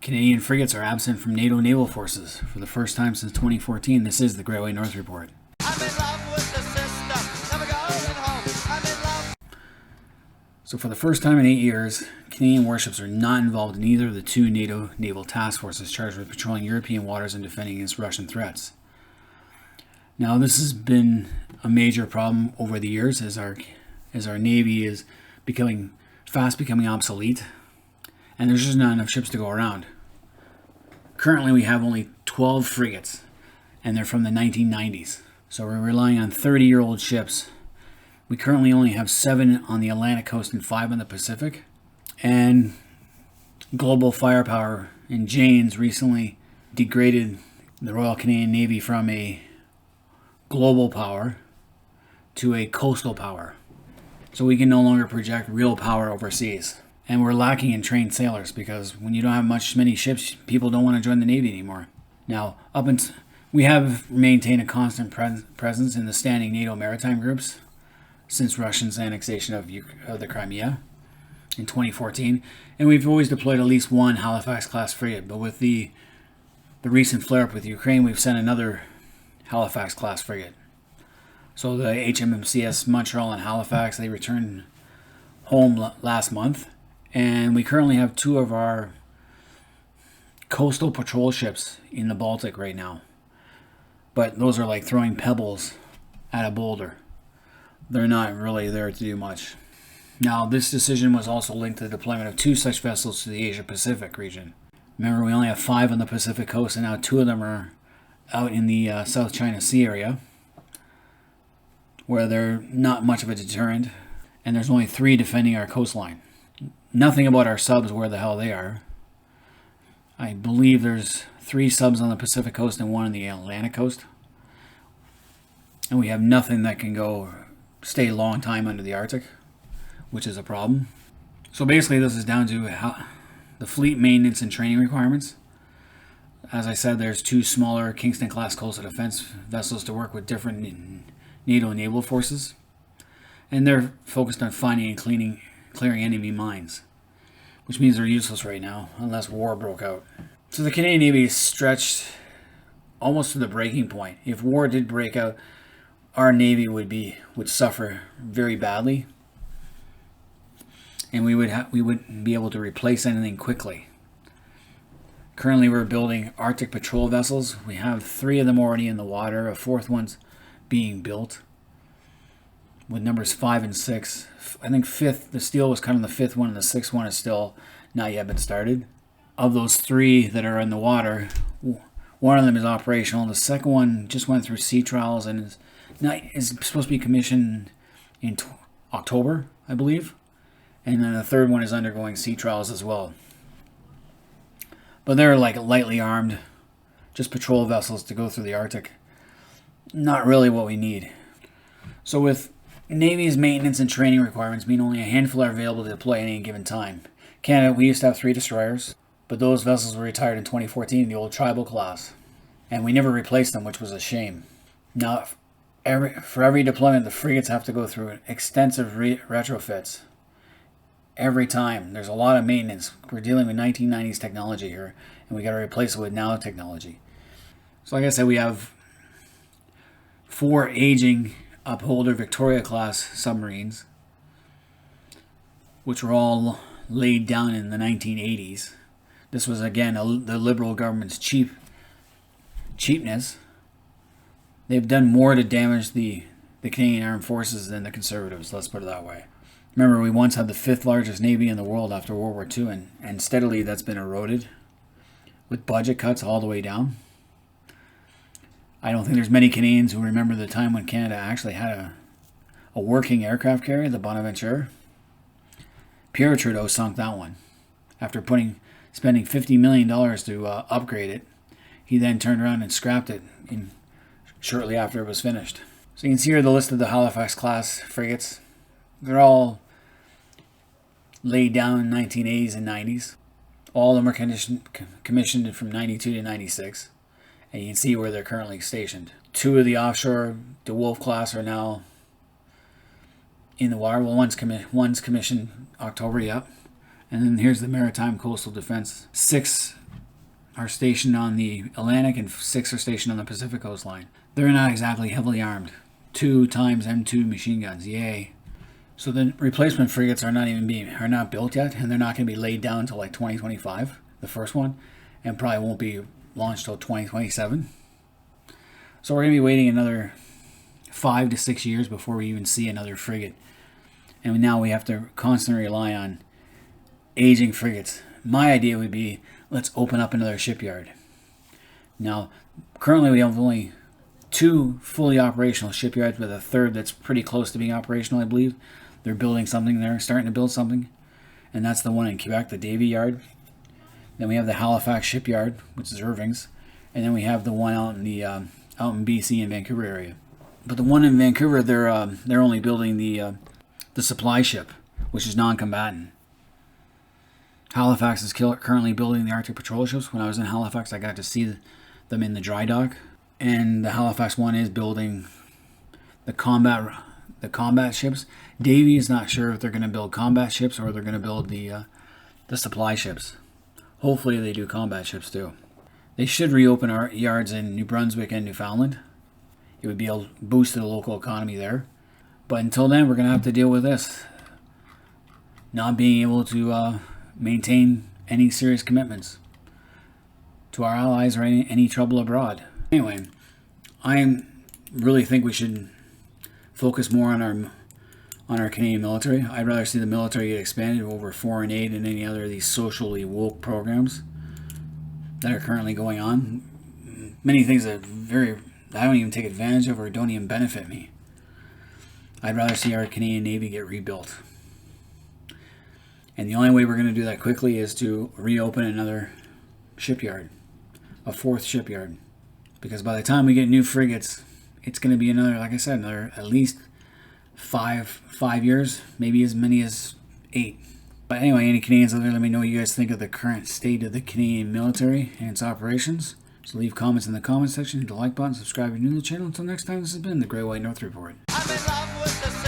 Canadian frigates are absent from NATO naval forces for the first time since 2014. This is the Great White North Report. I'm in love with the system. Never going home. I'm in love. So for the first time in 8 years, Canadian warships are not involved in either of the two NATO naval task forces charged with patrolling European waters and defending against Russian threats. Now, this has been a major problem over the years as our Navy is becoming obsolete, and there's just not enough ships to go around. Currently, we have only 12 frigates, and they're from the 1990s. So we're relying on 30-year-old ships. We currently only have 7 on the Atlantic coast and 5 on the Pacific. And Global Firepower and Janes recently degraded the Royal Canadian Navy from a global power to a coastal power. So we can no longer project real power overseas. And we're lacking in trained sailors because when you don't have many ships, people don't want to join the Navy anymore. Now, we have maintained a constant presence in the standing NATO maritime groups since Russia's annexation of the Crimea in 2014. And we've always deployed at least one Halifax-class frigate. But with the recent flare-up with Ukraine, we've sent another Halifax-class frigate. So the HMMCS Montreal and Halifax, they returned home last month. And we currently have 2 of our coastal patrol ships in the Baltic right now. But those are like throwing pebbles at a boulder. They're not really there to do much. Now, this decision was also linked to the deployment of 2 such vessels to the Asia-Pacific region. Remember, we only have 5 on the Pacific coast, and now 2 of them are out in the South China Sea area, where they're not much of a deterrent, and there's only 3 defending our coastline. Nothing about our subs, where the hell they are. I believe there's 3 subs on the Pacific coast and 1 on the Atlantic coast. And we have nothing that can stay a long time under the Arctic, which is a problem. So basically this is down to the fleet maintenance and training requirements. As I said, there's 2 smaller Kingston-class coastal defense vessels to work with different NATO naval forces. And they're focused on finding and clearing enemy mines, which means they're useless right now unless war broke out. So the Canadian Navy is stretched almost to the breaking point. If war did break out, our Navy would suffer very badly, and we wouldn't be able to replace anything quickly. Currently, we're building Arctic patrol vessels. We have 3 of them already in the water. A 4th one's being built, with numbers 5 and 6. I think the steel was cut on the 5th one, and the 6th one is still not yet been started. Of those 3 that are in the water, 1 of them is operational. The second one just went through sea trials and is supposed to be commissioned in October, I believe. And then the 3rd one is undergoing sea trials as well. But they're like lightly armed, just patrol vessels to go through the Arctic. Not really what we need. So with Navy's maintenance and training requirements mean only a handful are available to deploy at any given time. Canada, we used to have 3 destroyers, but those vessels were retired in 2014, the old tribal class. And we never replaced them, which was a shame. Now, for every deployment, the frigates have to go through extensive retrofits. Every time. There's a lot of maintenance. We're dealing with 1990s technology here, and we got to replace it with now technology. So like I said, we have 4 aging Upholder Victoria-class submarines, which were all laid down in the 1980s. This was, again, the Liberal government's cheapness. They've done more to damage the Canadian Armed Forces than the Conservatives, let's put it that way. Remember, we once had the 5th largest Navy in the world after World War II, and steadily that's been eroded with budget cuts all the way down. I don't think there's many Canadians who remember the time when Canada actually had a working aircraft carrier, the Bonaventure. Pierre Trudeau sunk that one. After spending $50 million to upgrade it, he then turned around and scrapped it shortly after it was finished. So you can see here the list of the Halifax-class frigates. They're all laid down in the 1980s and 90s. All of them are commissioned from 92 to 96. And you can see where they're currently stationed. 2 of the offshore DeWolf class are now in the water. Well, one's commissioned October, yep. And then here's the Maritime Coastal Defense. 6 are stationed on the Atlantic and 6 are stationed on the Pacific coastline. They're not exactly heavily armed. 2 times M2 machine guns, yay. So the replacement frigates are not built yet, and they're not going to be laid down until like 2025, the first one, and probably won't be launched till 2027. So we're going to be waiting another 5 to 6 years before we even see another frigate. And now we have to constantly rely on aging frigates. My idea would be, let's open up another shipyard. Now, currently we have only 2 fully operational shipyards, with a third that's pretty close to being operational, I believe. They're building something there, starting to build something. And that's the one in Quebec, the Davie Yard. Then we have the Halifax Shipyard, which is Irving's. And then we have the one out in BC and Vancouver area. But the one in Vancouver, they're only building the supply ship, which is non-combatant. Halifax is currently building the Arctic patrol ships. When I was in Halifax, I got to see them in the dry dock. And the Halifax one is building the combat ships. Davie is not sure if they're going to build combat ships or they're going to build the supply ships. Hopefully they do combat ships too. They should reopen our yards in New Brunswick and Newfoundland. It would be a boost to the local economy there. But until then, we're going to have to deal with this. Not being able to maintain any serious commitments to our allies or any trouble abroad. Anyway, I really think we should focus more on our Canadian military. I'd rather see the military get expanded over foreign aid and any other of these socially woke programs that are currently going on. Many things that I don't even take advantage of or don't even benefit me. I'd rather see our Canadian Navy get rebuilt. And the only way we're going to do that quickly is to reopen another shipyard, a 4th shipyard. Because by the time we get new frigates, it's going to be another, like I said, another at least five years, maybe as many as 8. But anyway, any Canadians out there, let me know what you guys think of the current state of the Canadian military and its operations. So leave comments in the comment section, hit the like button, subscribe if you're new to the channel. Until next time, this has been the Grey White North Report. I'm in love with the